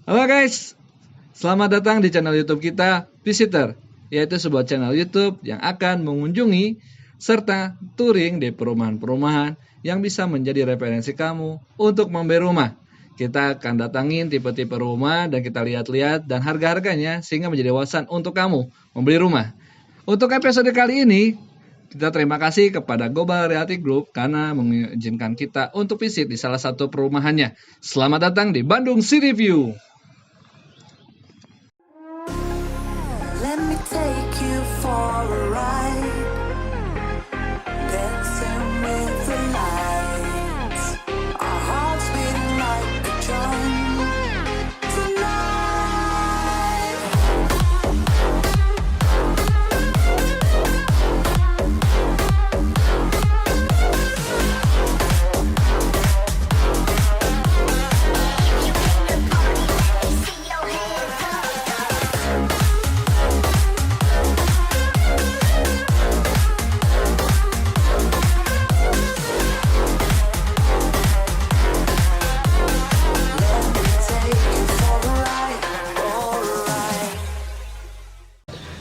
Halo guys, selamat datang di channel YouTube kita Visitor, yaitu sebuah channel YouTube yang akan mengunjungi serta touring di perumahan-perumahan yang bisa menjadi referensi kamu untuk membeli rumah. Kita akan datangin tipe-tipe rumah dan kita lihat-lihat dan harga-harganya sehingga menjadi wawasan untuk kamu membeli rumah. Untuk episode kali ini, kita terima kasih kepada Global Realty Group karena mengizinkan kita untuk visit di salah satu perumahannya. Selamat datang di Bandung City View. Let me take you for a ride, dancing with the lights, our hearts beating like a drum tonight.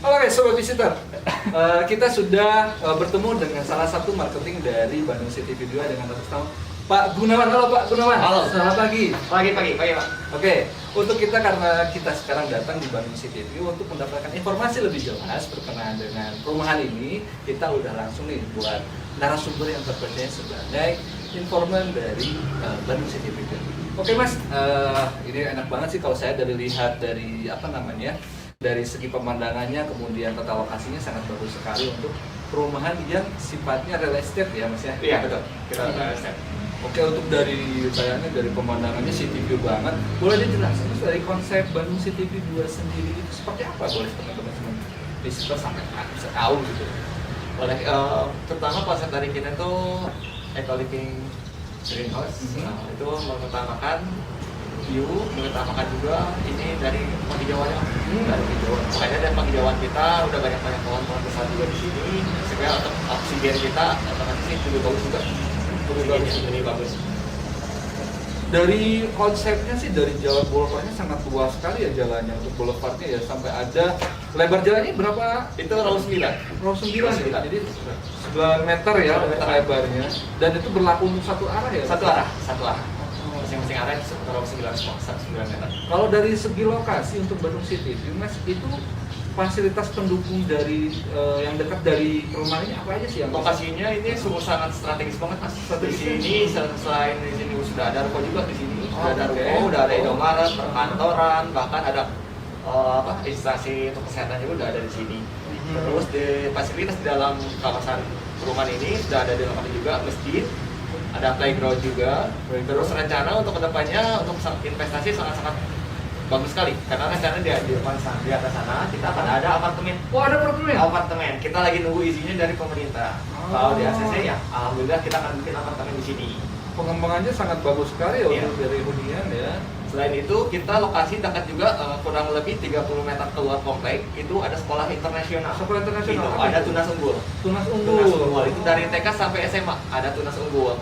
Halo guys, Sobat Visitor. Kita sudah bertemu dengan salah satu marketing dari Bandung City View 2 dengan atas nama Pak Gunawan. Halo Pak Gunawan. Halo. Selamat pagi. Pagi Pak. Oke, untuk kita karena kita sekarang datang di Bandung City View untuk mendapatkan informasi lebih jelas berkenaan dengan perumahan ini, kita udah langsung nih buat narasumber yang terpercaya sebagai informan dari Bandung City View. Oke Mas, ini enak banget sih kalau saya lihat dari dari segi pemandangannya, kemudian tata lokasinya sangat bagus sekali untuk perumahan yang sifatnya real estate ya Mas ya? Iya betul, kita real estate. Oke, untuk dari pemandangannya city view banget, boleh dijelaskan Mas dari konsep Bandung City View 2 sendiri itu seperti apa? Boleh teman-teman visitor sampai bisa tahu gitu. Boleh, terutama konsep dari kita tuh eco living greenhouse. Itu mengutamakan view, mengutamakan juga ini dari penghijauannya. Dari hijauan. Makanya dari penghijauan kita udah banyak pohon-pohon besar juga di sini. Supaya untuk oksigen kita otomatis juga bagus juga. Ini bagus. Dari konsepnya sih dari jalan boulevardnya sangat luas sekali ya jalannya untuk boulevardnya ya, sampai ada lebar jalannya berapa? Itu row 9. Row 9 ya? Jadi 9 meter ya meter lebarnya, dan itu berlaku untuk satu arah ya? Satu arah. Masing-masing arah itu row 9 meter. Kalau dari segi lokasi untuk Bandung City View Mas, itu fasilitas pendukung dari yang dekat dari rumah ini apa aja sih yang Lokasinya ini sungguh sangat strategis banget Mas. Di sini selain di sini sudah ada ruko juga di sini. Sudah ada ruko, udah ada Indomaret, perkantoran, bahkan ada instansi untuk kesehatan juga udah ada di sini. Terus di fasilitas di dalam kawasan perumahan ini sudah ada di lokasi juga masjid, ada playground juga. Terus rencana untuk kedepannya untuk investasi sangat-sangat bagus sekali, karena rencana di atas sana kita akan ada apartemen. Oh, ada apartemen? Apartemen. Kita lagi nunggu izinnya dari pemerintah. Kalau di ACC ya, alhamdulillah kita akan bikin apartemen di sini. Pengembangannya sangat bagus sekali ya Iya. untuk dari hunian ya. Selain itu, kita lokasi dekat juga kurang lebih 30 meter keluar komplek itu ada sekolah internasional. Sekolah internasional. Itu ada Tunas Unggul. Tunas Tunas Unggul. Unggul itu dari TK sampai SMA ada Tunas Unggul.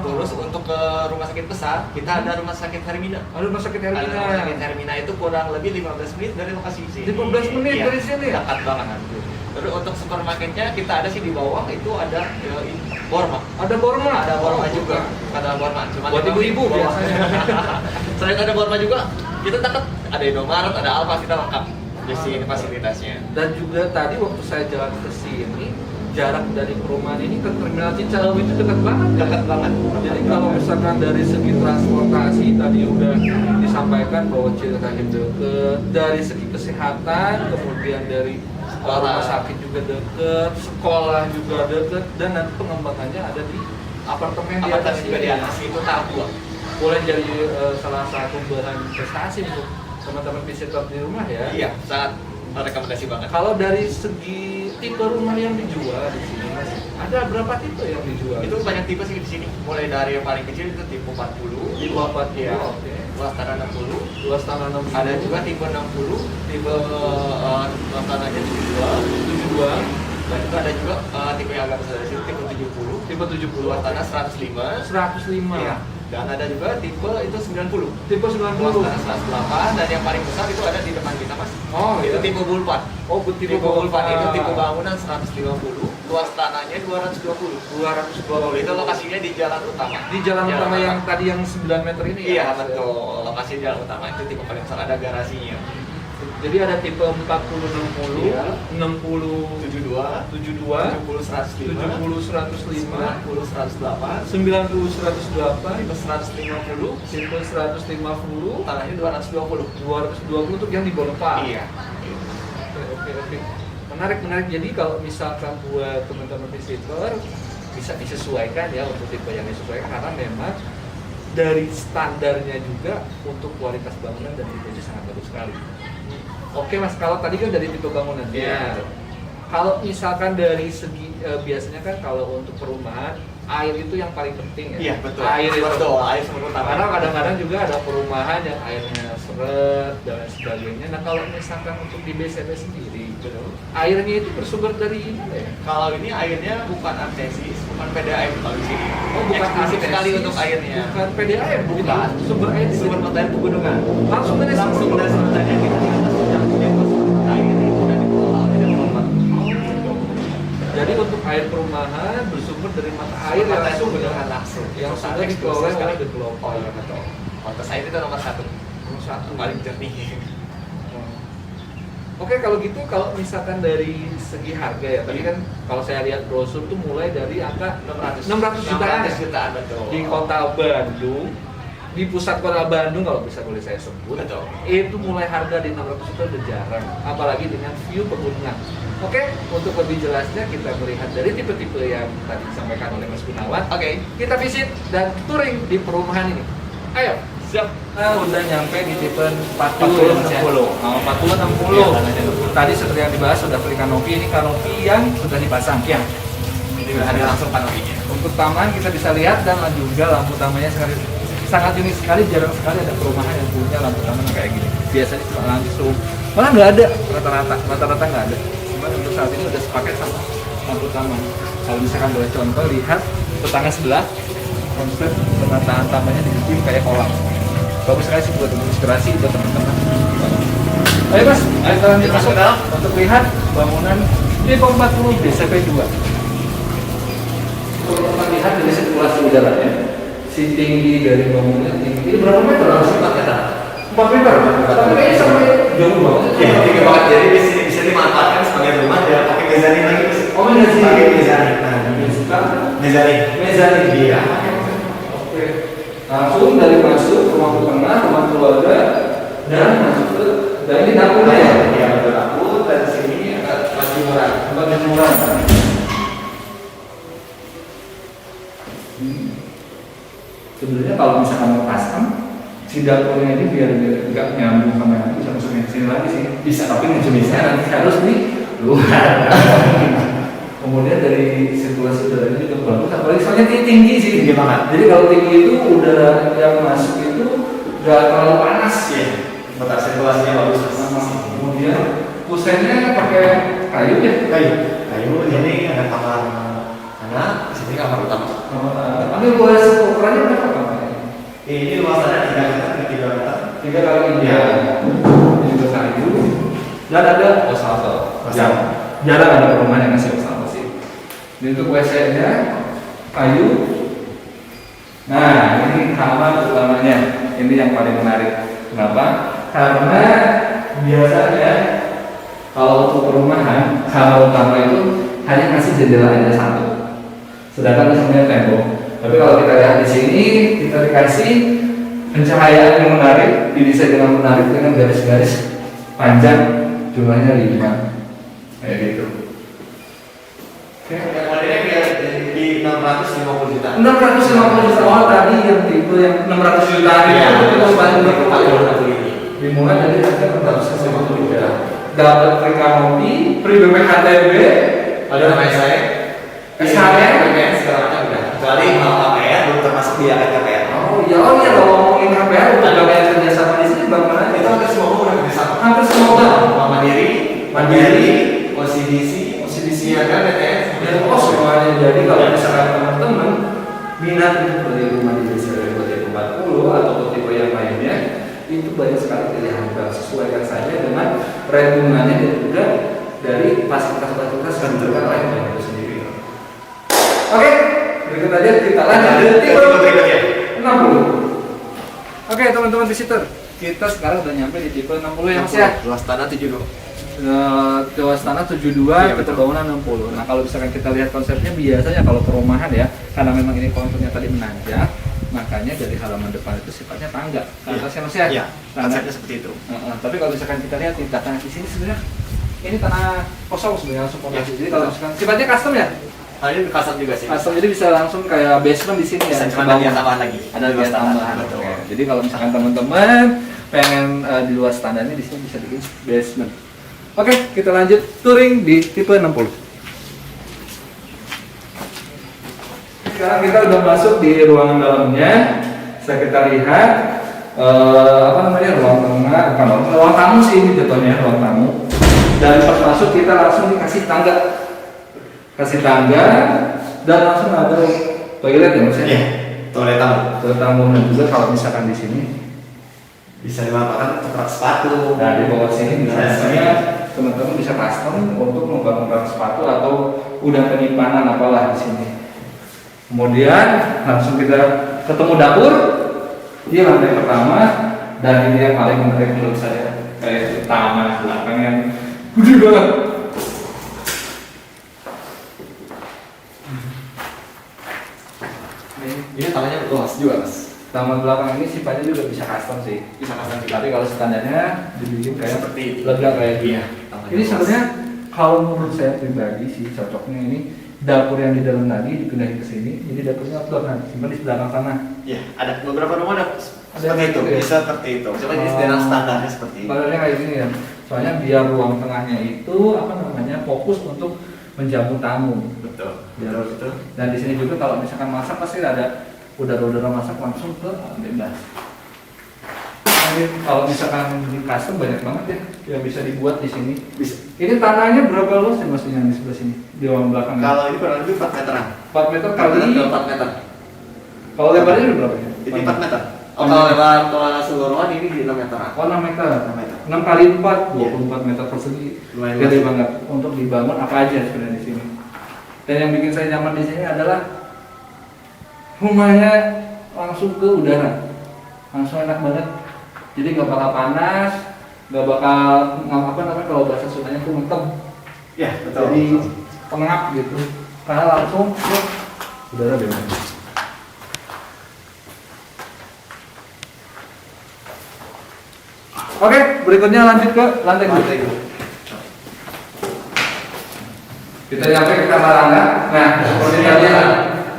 Terus untuk ke rumah sakit besar, kita ada rumah sakit Hermina. Ada rumah sakit Ada Hermina. rumah sakit Hermina itu kurang lebih 15 menit dari lokasi sini. 15 menit Iya, dari sini ya? dekat banget. Terus untuk supermarketnya kita ada sih di bawah itu ada Borma. Ada Borma. Ada Borma Oh, juga. bukan. Ada Borma. Cuma Buat ibu-ibu biasanya. Selain ada Borma juga, kita dekat ada Indomaret, ada Alfa, kita lengkap di sini fasilitasnya. Dan juga tadi waktu saya jalan ke sini, jarak dari perumahan ini ke terminal Cicaheum itu dekat banget. Dekat banget. Jadi kalau misalkan dari segi transportasi tadi udah disampaikan bahwa Cicaheum dekat, dari segi kesehatan, kemudian dari rumah sakit juga dekat, sekolah juga dekat, dan nanti pengembangannya ada di apartemen di atas juga di ini. atas itu tahap 2. Boleh jadi salah satu bahan investasi untuk teman-teman visitor di rumah ya. Iya, sangat rekomendasi banget. Kalau dari segi tipe rumah yang dijual di sini Mas, ada berapa tipe yang dijual? Itu banyak tipe sih di sini. Mulai dari yang paling kecil itu tipe 40, tipe 40, ya. oke. Luas tanah 60. Luas tanah 60. Ada juga tipe 60, tipe luas tanahnya 72. Dan itu ada juga tipe yang agak besar dari situ, tipe 70. Tipe 70. Luas tanah 105. 105. Iya. Dan ada juga tipe itu 90. Tipe Luas 90. tanah 108 dan yang paling besar itu ada di depan kita Mas. Oh, Itu iya. tipe Bulpan. Oh, Tipe Bulpan itu tipe bangunan 150, luas tanahnya 220. 220. Itu lokasinya di jalan utama. Di jalan utama yang tadi yang 9 meter ini Iya ya? Mas? betul. Lokasi jalan utama itu tipe paling besar, ada garasinya. Jadi ada tipe 40 60, Iya. 60 72, 72, 70 105, 70 105, 90 108, 90 108, tipe 150, tipe 150, tanahnya 220. 220 untuk yang di Bonepar. Iya. Oke. Menarik. Jadi kalau misalkan buat teman-teman visitor bisa disesuaikan ya untuk tipe yang disesuaikan karena memang dari standarnya juga untuk kualitas bangunan dan tipenya sangat bagus sekali. Oke Mas, kalau tadi kan dari tipe bangunan. Iya. Kalau misalkan dari segi biasanya kan kalau untuk perumahan air itu yang paling penting ya. Iya betul. Air itu. betul. Air sumber utama. Karena kadang-kadang juga ada perumahan yang airnya seret dan lain sebagainya. Nah kalau misalkan untuk di BCP sendiri, Betul. airnya itu bersumber dari mana ya? Kalau ini airnya bukan artesis, bukan PDAM kalau di sini. Oh, bukan eksklusif artesis, sekali untuk airnya. Bukan PDAM, Bukan. Sumber air di Sumber sini. mata air pegunungan. Langsung dari Langsung sumber. dari sebenarnya kita di atas yang punya air itu udah dikelola oleh developer. Jadi untuk air perumahan bersumber dari mata air Mata air langsung pegunungan langsung. yang Perusahaan sudah eksklusif dikelola sekali. oleh developer. Oh iya betul. Kualitas air itu nomor satu. Satu. Paling jernih. Oke kalau gitu kalau misalkan dari segi harga ya tadi kan kalau saya lihat brosur tuh mulai dari angka 600 jutaan 600 jutaan betul. di kota Bandung, di pusat kota Bandung kalau bisa boleh saya sebut, Betul. itu mulai harga di 600 juta udah jarang, apalagi dengan view pegunungan. Oke, untuk lebih jelasnya kita melihat dari tipe-tipe yang tadi disampaikan oleh Mas Gunawan. Oke. Kita visit dan touring di perumahan ini. Ayo. Siap. Nah, udah nyampe di tipe 40 40, ya, Mas ya? 60. Oh, 40 60. Iya, tanahnya 60. Tadi seperti yang dibahas sudah beli kanopi, ini kanopi yang sudah dipasang. Ya. Ini ada langsung kanopinya. Untuk taman kita bisa lihat dan juga lampu tamannya sangat unik sekali, jarang sekali ada perumahan yang punya lampu taman kayak gini. Biasanya cuma langsung, malah nggak ada rata-rata nggak ada. Cuma untuk saat ini udah sepaket sama lampu taman. Kalau misalkan boleh contoh lihat tetangga sebelah, konsep penataan tamannya dibikin kayak kolam. Bagus sekali sih buat inspirasi buat teman-teman. Ayo Mas, ayo kita lanjut masuk untuk lihat bangunan tipe 40 BCP 2. Kalau kita lihat dari sirkulasi udaranya, si tinggi dari bangunan tinggi ini berapa meter? 4 meter. 4 meter? Sampai jauh banget. Ya, tinggi banget. Jadi di sini bisa dimanfaatkan sebagai rumah dan pakai mezanin lagi. Mas. Oh, mezanin. Pakai mezanin. Nah, ini Suka? mezanin. Mezanin. Iya. Oke. Langsung dari masuk rumah tengah, rumah keluarga, dan masuk ke dan ini dapurnya ya? Iya, betul. Dapur dan di sini ada tempat jemuran. Tempat jemuran. Sebenarnya kalau misalkan mau custom, si dapurnya ini biar nggak nyambung sama yang bisa masuk ke sini lagi sih. Bisa, tapi jenisnya nanti harus di luar. Kemudian dari sirkulasi udaranya juga bagus, apalagi soalnya tinggi sih. Tinggi banget. Jadi kalau tinggi itu udara yang masuk itu nggak terlalu panas. Iya. Betul, sirkulasinya bagus. Kemudian kusennya pakai kayu ya? Kayu ini ada kamar anak, di sini kamar utama. Ini luas ukurannya berapa kamarnya? Ini luasannya 3 meter ke 3 meter. 3 kali Iya. Ini juga kayu. Dan ada wastafel. Jarang ada perumahan yang ngasih wastafel sih. Ini untuk WC-nya kayu. Nah, ini kamar utamanya. Ini yang paling menarik. Kenapa? Karena biasanya kalau untuk perumahan kamar utama itu hanya kasih jendela aja satu, sedangkan semuanya tembok. Tapi kalau kita lihat di sini, kita dikasih pencahayaan yang menarik, didesain dengan menarik dengan garis-garis panjang, jumlahnya 5, kayak gitu. Oke. Yang modelnya kayak di 650 juta. 650 juta. Oh, tadi yang tipe yang 600 juta itu kita paling berapa? Dimulai dari harga 650 juta. Dapat free kanopi, free BPHTB, Ada namanya saya. SHM, PPN segala macam udah. Kecuali kalau KPR belum termasuk di KPR. Oh iya kalau ngomongin KPR udah banyak kerjasama di sini bagaimana? Itu hampir semua udah kerjasama. Hampir semua Bank Mandiri, OCBC ya kan BTS. dan semuanya. Jadi kalau misalkan teman-teman minat untuk beli rumah di desa dari itu banyak sekali pilihan. Sesuaikan saja dengan rate bunganya dan juga dari fasilitas-fasilitas yang diberikan oleh bank itu sendiri. Oke, berikut aja kita lanjut ke tipe berikutnya. 60. Oke teman-teman visitor, kita sekarang udah nyampe di tipe 60 ya Mas ya. Luas tanah 72. Luas tanah 72, Iya, tipe betul. bangunan 60. Nah kalau misalkan kita lihat konsepnya, biasanya kalau perumahan ya, karena memang ini konturnya tadi menanjak, makanya dari halaman depan itu sifatnya tangga. Ke atasnya Mas ya? Iya, Tangga. konsepnya seperti itu. Tapi kalau misalkan kita lihat di tanah di sini sebenarnya ini tanah kosong sebenarnya, langsung fondasi. Iya. Jadi kalau misalkan sifatnya custom ya? Ini custom juga sih. Custom, jadi bisa langsung kayak basement di sini ya. Bisa cuma Di bawah. bagian tambahan lagi. Ada Luas bagian tanah. tambahan. Betul. Oke. Jadi kalau misalkan teman-teman pengen di luas standarnya di sini bisa bikin basement. Oke, kita lanjut touring di tipe 60. Sekarang kita udah masuk di ruangan dalamnya. Bisa kita lihat ruang tengah, bukan ruang tamu sih ini jatuhnya, ruang tamu. Dan pas masuk kita langsung dikasih tangga. Kasih tangga dan langsung ada toilet ya Mas ya? Iya, toilet tamu. Toilet tamu dan juga kalau misalkan di sini Bisa dimanfaatkan untuk rak sepatu. nah di bawah sini Bisa biasanya teman-teman bisa custom untuk membangun rak sepatu atau udang penyimpanan apalah di sini. Kemudian langsung kita ketemu dapur di lantai pertama, dan ini yang paling menarik menurut saya, kayak taman belakang yang gede banget. Ini tamannya luas juga, Mas. Taman belakang ini sifatnya juga bisa custom sih. Bisa custom juga. Tapi kalau standarnya dibikin kayak Seperti itu. lega kayak gini. Iya, tamannya Ini luas. sebenarnya kalau menurut saya pribadi sih cocoknya ini dapur yang di dalam tadi dipindahin ke sini. Jadi dapurnya outdoor nanti simpan di belakang sana. Iya, ada beberapa rumah ada seperti itu, gitu ya? bisa seperti itu. Coba ini Oh. dengan standarnya seperti itu. Standarnya kayak gini ya. Soalnya biar ruang tengahnya itu fokus untuk menjamu tamu. Betul. Biar Betul. Dan di sini juga kalau misalkan masak pasti ada udara-udara masak langsung ke bebas. Jadi kalau misalkan di custom banyak banget ya yang bisa dibuat di sini. Bisa. Ini tanahnya berapa luas ya Mas yang di sebelah sini? Di ruang belakang. Kalau ini kurang lebih 4 meteran. 4 meter 4 kali. meter ke 4 meter. Kalau lebarnya udah berapa ya? Ini 4 meter. Oh, kalau lebar kalau keseluruhan ini di 6 meteran. Oh 6 meter. 6 meter. 6 kali 4, Iya. 24 meter persegi. Lumayan Gede luas. banget untuk dibangun apa aja sebenarnya di sini. Dan yang bikin saya nyaman di sini adalah rumahnya langsung ke udara, langsung enak banget. Jadi nggak bakal panas, nggak bakal kalau bahasa Sundanya tuh mentem. Ya, betul. Jadi pengap gitu, karena langsung ke udara bebas. Oke, berikutnya lanjut ke lantai 2. Lantai dua. Kita nyampe ke kamar anak. Nah, seperti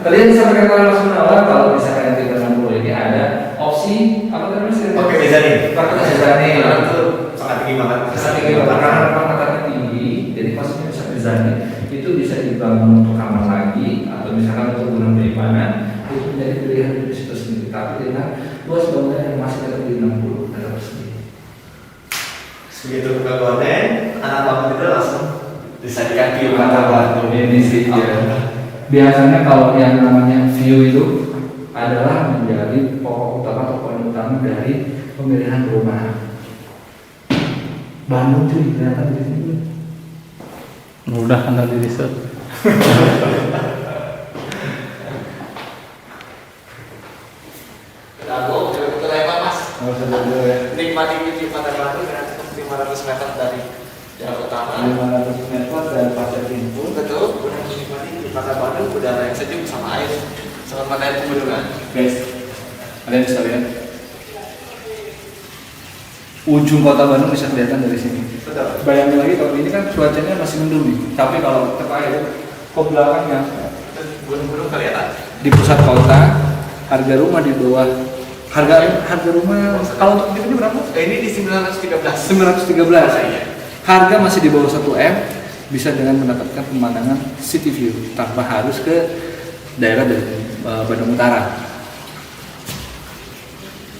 kalian disampaikan oleh Mas Gunawan, kalau misalkan di 60 ini ada opsi apa tadi Mas? Oke, mezanin. Pakai mezanin. Karena itu sangat tinggi banget. Sangat tinggi banget karena pangkatannya tinggi, jadi maksudnya bisa mezanin. Itu bisa dibangun untuk kamar lagi atau misalkan untuk guna penyimpanan. Itu menjadi pilihan dari situ sendiri. Tapi dengan luas bangunan yang masih ada di 60 meter persegi. Begitu buka gorden, anak bangun itu langsung disajikan view kamar baru. Ini sih ya. Biasanya kalau yang namanya view itu adalah menjadi pokok utama atau poin utama dari pemilihan perumahan. Bandung cuy, kelihatan di sini. Mudah anda di riset. Lalu kita lebar Mas. Nggak usah dulu ya. Nikmati view pantai Batu dengan 500 meter dari jalan utama. 500 meter dari pasar pintu. Betul, kemudian menikmati di pantai Batu udara yang sejuk sama air, sama matahari pegunungan. Guys, kalian bisa lihat ujung kota Bandung bisa kelihatan dari sini. Betul. Bayangin lagi kalau ini kan cuacanya masih mendung nih. Tapi kalau ke air, ke belakangnya Dan gunung-gunung kelihatan. di pusat kota, harga rumah di bawah harga rumah kalau untuk ini berapa? Ini di 913. 913. Iya. Harga masih di bawah 1 M, bisa dengan mendapatkan pemandangan city view tanpa harus ke daerah dari Bandung Utara.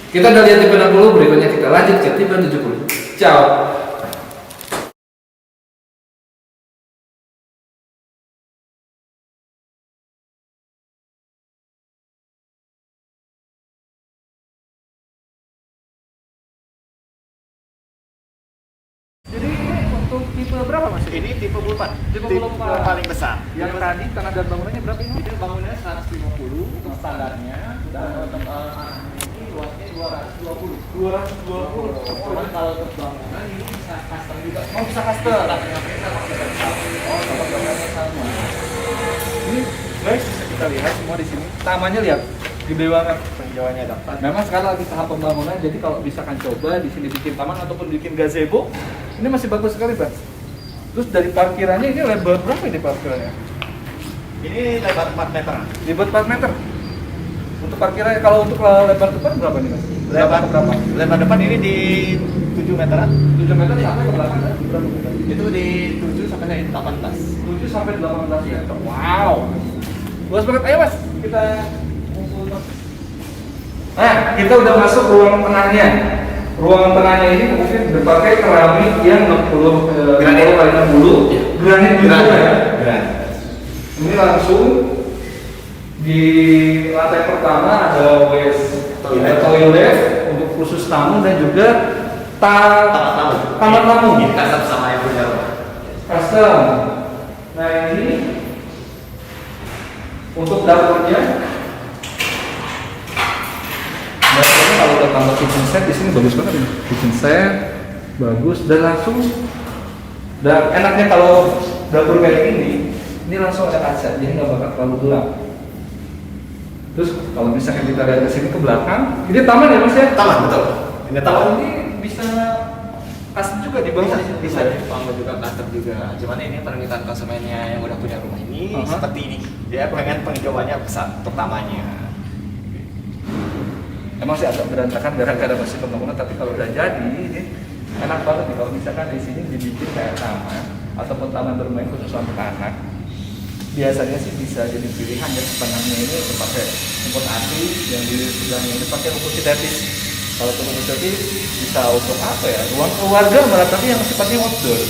Kita udah lihat tipe 60, berikutnya kita lanjut ke tipe 70. Ciao. Jadi ini untuk tipe berapa Mas? Ini tipe 4. Tipe 4. paling besar. Yang tadi tanah dan bangunannya berapa ini? Ini bangunannya 150 untuk standarnya. Dan ini luasnya 220. 220. Cuman kalau untuk bangunan ini bisa custom juga. Oh, bisa custom. Ini guys bisa kita lihat semua di sini. Tamannya lihat, gede banget. Penjauhannya dapat. Memang sekarang lagi tahap pembangunan, jadi kalau misalkan coba di sini bikin taman ataupun bikin gazebo, ini masih bagus sekali, Pak. Terus dari parkirannya ini lebar berapa ini parkirannya? Ini lebar 4 meter. Lebar 4 meter. Untuk parkirannya, kalau untuk lebar depan berapa nih, Mas? Lebar berapa? Lebar depan ini di 7 meteran. 7 meter sampai ke belakang kan? Berapa meter? Itu di 7 sampai 18. 7 sampai 18 meter. Wow. Luas banget. Ayo, Mas. Kita ngumpul, Mas. Nah, kita udah masuk ruang tengahnya. Ruangan tengahnya ini mungkin berpakai keramik yang 60 Granit. kali 60. Granit juga ya. Granit. Ini langsung di lantai pertama ada toilet untuk khusus tamu dan juga kamar tamu. Ini custom sama yang punya rumah. Custom. Nah ini untuk dapurnya. Dapurnya kalau udah tambah kitchen set di sini bagus banget ini. Kitchen set bagus dan langsung. Dan enaknya kalau dapur kayak ini langsung ada kaca, jadi nggak bakal terlalu gelap. Terus kalau misalnya kita lihat ke sini ke belakang, ini taman ya Mas ya? Taman, betul. Ini taman. Taman ini bisa custom juga dibangun. Bisa dibangun juga custom juga. Cuman ini permintaan konsumennya yang udah punya rumah ini seperti ini. Dia pengen penghijauannya besar untuk tamannya. Emang sih agak berantakan gara-gara masih pembangunan, tapi kalau udah jadi ini enak banget nih kalau misalkan di sini dibikin kayak taman ataupun taman bermain khusus untuk anak. Biasanya sih bisa jadi pilihan ya, setengahnya ini pakai rumput asli, yang di sebelahnya ini pakai rumput sintetis. Kalau rumput sintetis bisa untuk apa ya? Ruang keluarga malah, tapi yang sifatnya outdoor.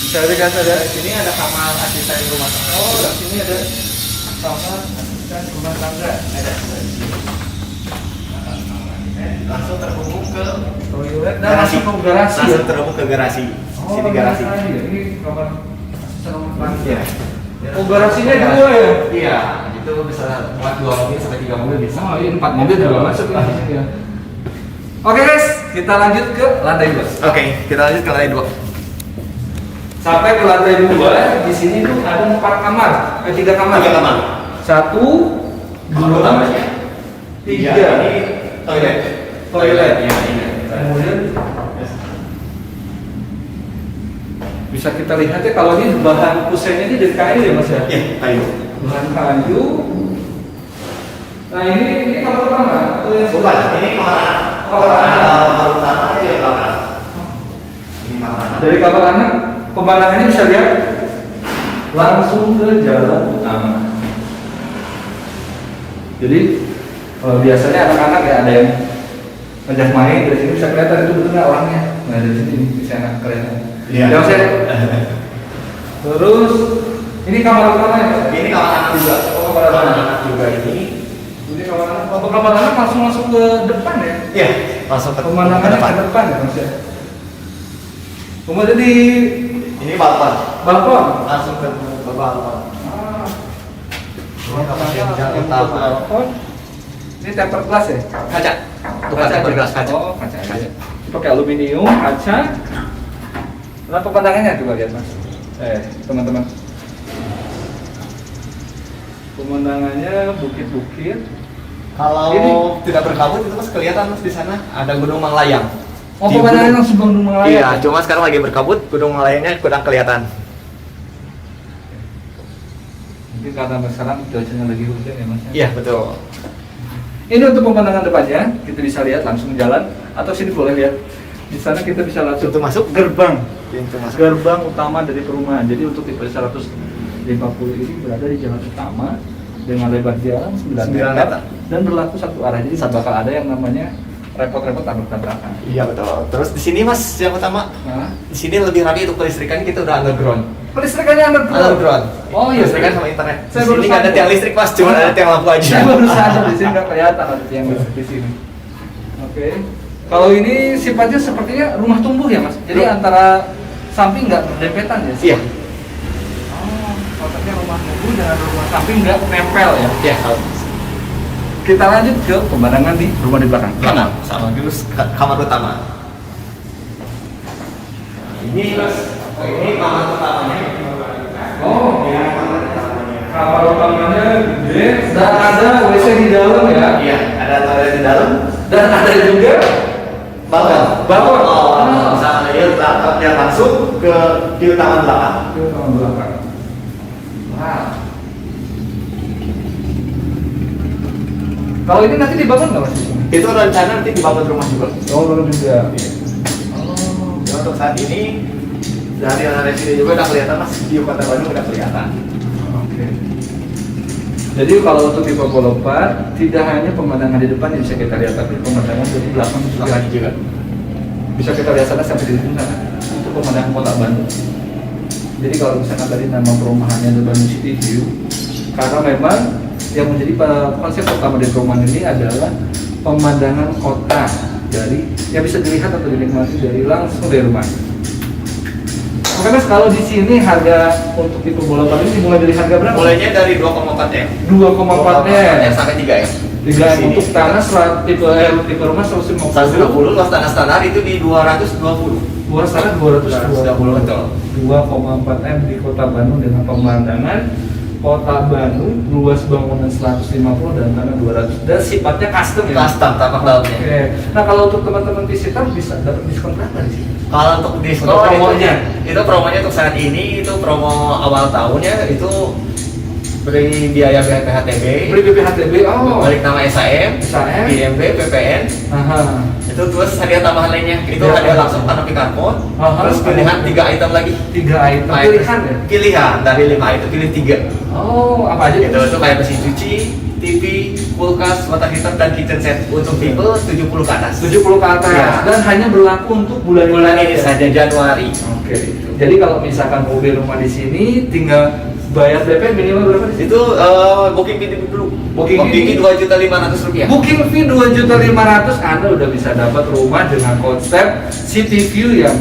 Bisa dikasih ada Ini ada kamar asisten rumah tangga. oh, di sini ada kamar asisten rumah tangga. Ada. Langsung terhubung ke Toilet dan langsung ke garasi. Langsung terhubung ke garasi. Sini garasi. Ini kamar asisten rumah tangga. Iya. Oh, garasinya dua ya? Iya, itu bisa muat 2 mobil sampai 3 mobil bisa. Oh, ini 4 mobil juga masuk lah. Ya. Oke guys, kita lanjut ke lantai 2. Oke, kita lanjut ke lantai 2. Sampai ke lantai 2, di sini tuh ada 4 kamar, 3 kamar. 3 kamar. 1, 2, 3. Ini toilet. Toilet. Ya, ini. Kemudian bisa kita lihat ya, kalau ini bahan kusennya ini dari kayu ya Mas ya? Iya, kayu. Bahan kayu. Nah ini kamar pertama. Bukan, ini kamar anak. Kamar anak. Kamar utama aja ya kamar anak. Ini kamar anak. Dari kamar anak, pemandangannya bisa lihat langsung ke jalan utama. Jadi biasanya anak-anak ya ada yang ngajak main, dari sini bisa kelihatan itu betul nggak orangnya. Nah dari sini bisa enak kelihatan. Iya. Ya, Mas, ya? Terus ini kamar utama ya Mas? Ini kamar anak juga. Oh, kamar anak juga ini. Ini kamar anak. Oh, kamar anak langsung masuk ke depan ya? Iya, langsung ke Pemandangannya depan. ke depan ya Mas ya? Kemudian di Ini balkon. balkon. Langsung ke balkon. Ah. Ini kamar yang utama. Balkon. Ini tempered glass ya? Kaca. Bukan tempered glass, kaca. Oh, kaca aja. Ini pakai aluminium, kaca. Nah, pemandangannya coba lihat Mas. Teman-teman. Pemandangannya bukit-bukit. Kalau Ini. tidak berkabut itu Mas kelihatan Mas di sana ada Gunung Manglayang. Oh, Di pemandangannya gunung. langsung Gunung Malaya. Iya, cuma sekarang lagi berkabut, Gunung Malayangnya kurang kelihatan. Mungkin karena sekarang cuacanya lagi hujan ya Mas. Iya, betul. Ini untuk pemandangan depannya, kita bisa lihat langsung jalan atau sini boleh lihat. Di sana kita bisa langsung Pintu masuk. gerbang. Pintu masuk. Gerbang utama dari perumahan. Jadi untuk tipe 150 ini berada di jalan utama dengan lebar jalan 9 9 meter. dan berlaku satu arah. Jadi tak bakal ada yang namanya repot-repot tabrak-tabrakan. Iya, betul. Terus di sini Mas yang utama, Nah, di sini lebih rapi untuk kelistrikan kita udah underground. kelistrikannya Underground. Oh iya, Kelistrikan sama internet. Di Saya baru sini nggak ada sadar. tiang listrik Mas, cuma ada tiang lampu aja. Saya baru sadar di sini nggak kelihatan ada yang di sini. Oke. Kalau ini sifatnya sepertinya rumah tumbuh ya mas. Jadi antara samping nggak berdempetan ya? Iya. Oh, konsepnya rumah tumbuh dengan rumah samping nggak nempel ya? Iya. Kita lanjut ke pemandangan di rumah di belakang. Kamar sama terus kamar utama. Ini mas, ini kamar utamanya. Oh, Ini kamar utamanya. kamar utamanya gede dan ada WC di dalam ya? Iya, ada toilet di dalam. Dan ada juga Balkon. Balkon. Oh, misalnya dia langsung ke view taman belakang. Itu taman belakang. Wow. Kalau ini nanti dibangun nggak mas? Itu rencana nanti dibangun rumah juga. Oh, belum juga. Oh, ya, untuk saat ini dari sini juga udah kelihatan mas, view kota Bandung udah kelihatan. Oke. Jadi kalau untuk tipe Pulau 4 tidak hanya pemandangan di depan yang bisa kita lihat, tapi pemandangan dari belakang juga. Bisa kita lihat sana sampai di ujung sana. Itu pemandangan kota Bandung. Jadi kalau misalkan tadi nama perumahannya The Bandung City View, karena memang yang menjadi konsep utama dari perumahan ini adalah pemandangan kota dari yang bisa dilihat atau dinikmati dari langsung dari rumah. Oke mas, kalau di sini harga untuk tipe bola balik ini mulai dari harga berapa? Mulainya dari 2,4 M. 2,4 M. Sampai 3 M. 3 M untuk tanah tipe rumah 150. 150, luas tanah standar itu di 220. Luas tanah 220 betul. 2,4 M di Kota Bandung dengan pemandangan Kota Bandung, luas bangunan 150 dan tanah 200 dan sifatnya custom ya? Custom tapak lautnya. Oke. Nah kalau untuk teman-teman visitor bisa dapat diskon berapa di sini? Kalau untuk diskon Untuk promonya? itu promonya untuk saat ini itu promo awal tahunnya itu beri biaya PHTB, Beli BPHTB, oh. balik nama SAM, SAM. IMB, PPN, Aha. itu terus hadiah tambahan lainnya itu Ya. hadiah langsung karena Pikarpon, Aha. terus pilihan 3 item lagi. 3 item pilihan ya? Pilihan dari 5 itu pilih 3. Oh, apa aja Itu kayak mesin cuci, TV, kulkas, water heater dan kitchen set untuk tipe 70 ke atas. 70 ke atas Ya. dan hanya berlaku untuk bulan Ini saja Januari. Oke. Jadi kalau misalkan mau beli rumah di sini tinggal bayar DP minimal berapa di sini? Itu booking fee dulu. Booking fee? 2.500.000 rupiah. Booking fee 2.500.000, Anda udah bisa dapat rumah dengan konsep City View yang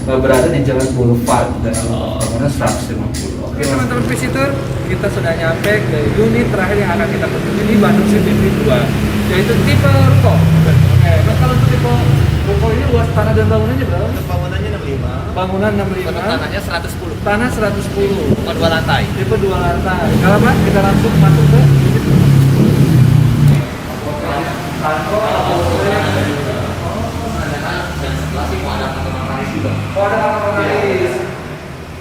berada di Jalan Boulevard dan bangunan 150. Oke teman-teman visitor, kita sudah nyampe ke unit terakhir yang akan kita kunjungi di Bandung City View 2, yaitu tipe ruko. Oke, nah kalau untuk tipe ruko ini luas tanah dan bangunannya berapa? Bangunannya 65. Bangunan 65, Tanahnya 110. tanah 110, 2 lantai. tipe 2 lantai. Kalau Pak, kita langsung masuk ke unit. Kantor atau oh, ada kamar manis.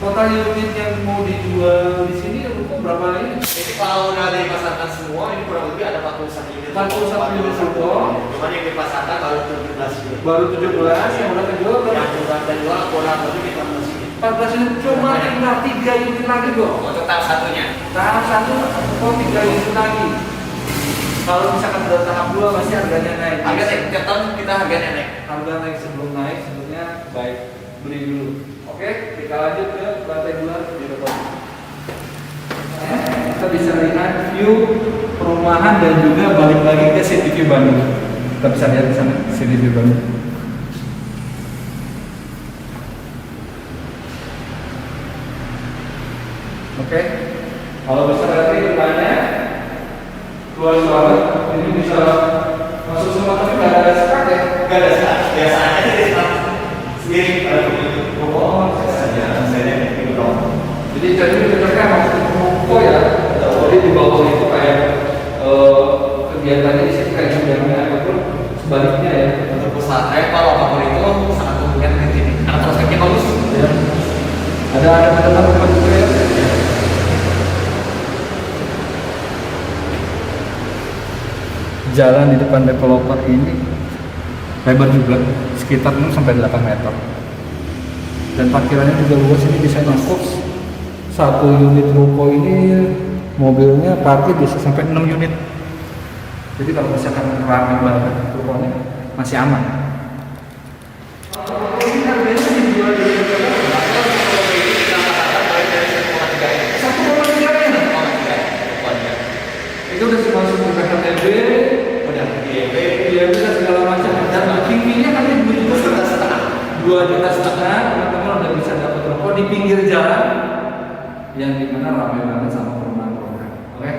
Total unit yang mau dijual di sini ruko berapa ini? Jadi kalau udah dipasarkan semua ini kurang lebih ada 41 unit. 41 unit ruko. Cuman yang dipasarkan baru 17 unit. Baru 17 yang udah kejual Yang berapa? udah terjual kurang lebih 14 unit. 14 unit, cuma tinggal 3 unit lagi kok. Untuk tahap satunya. Tahap 1 atau 3 unit lagi. Kalau misalkan udah tahap 2 pasti harganya naik. Harga naik tiap tahun kita harganya naik. Harga naik sebelumnya baik beli dulu. Oke, kita lanjut ke lantai 2 di depan. Kita bisa lihat view perumahan dan juga balik lagi ke CTV Bandung. Kita bisa lihat di sana CTV Bandung. Oke, kalau bisa lihat di depannya luas banget. Ini bisa masuk semua tapi nggak ada sekat ya? Enggak ada sekat. Biasanya di sendiri kalau begitu. Oh, Saya ini dong. jadi sebenarnya masuk ruko ya. Jadi di bawah itu kayak kegiatannya di sini kayak kegiatannya ataupun sebaliknya ya. Untuk pesantren kalau apapun itu sangat memungkinkan di sini. Karena prospeknya bagus. Ya. Ada tempat juga ya. Jalan di depan developer ini lebar juga, sekitar 6 sampai 8 meter. Dan parkirannya juga luas, ini bisa nyangkut satu unit ruko ini mobilnya parkir bisa sampai 6 unit. Jadi kalau misalkan ramai banget rukonya masih aman. Ini harganya dijual di itu udah masuk ke KTB, Udah IMB, dia bisa segala macam dan booking fee-nya yang dimana ramai banget sama perumahan-perumahan. Oke,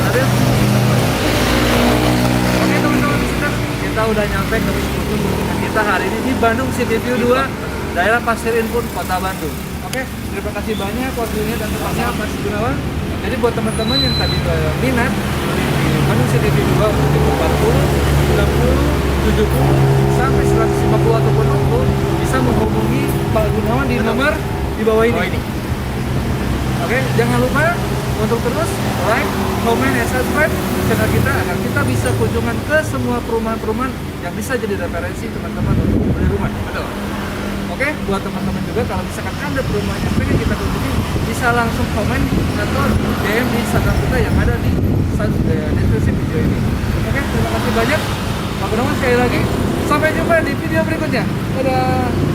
lanjut. Oke teman-teman, kita udah nyampe ke wisata kunjungan kita hari ini di Bandung City View 2, daerah Pasir Input, Kota Bandung. Oke, terima kasih banyak waktunya dan tempatnya Mas Gunawan. Jadi buat teman-teman yang tadi minat di Bandung City View 2 untuk tipe 40, 60, 70 sampai 150 ataupun 60 bisa menghubungi Pak Gunawan di nomor di bawah ini. Oke, jangan lupa untuk terus like, comment, dan subscribe channel kita agar kita bisa kunjungan ke semua perumahan-perumahan yang bisa jadi referensi teman-teman untuk beli rumah. Betul. Oke, buat teman-teman juga kalau misalkan ada perumahan yang pengen kita kunjungi, bisa langsung komen atau DM di Instagram kita yang ada di deskripsi video ini. Oke, terima kasih banyak. Pak Gunawan sekali lagi. Sampai jumpa di video berikutnya. Dadah.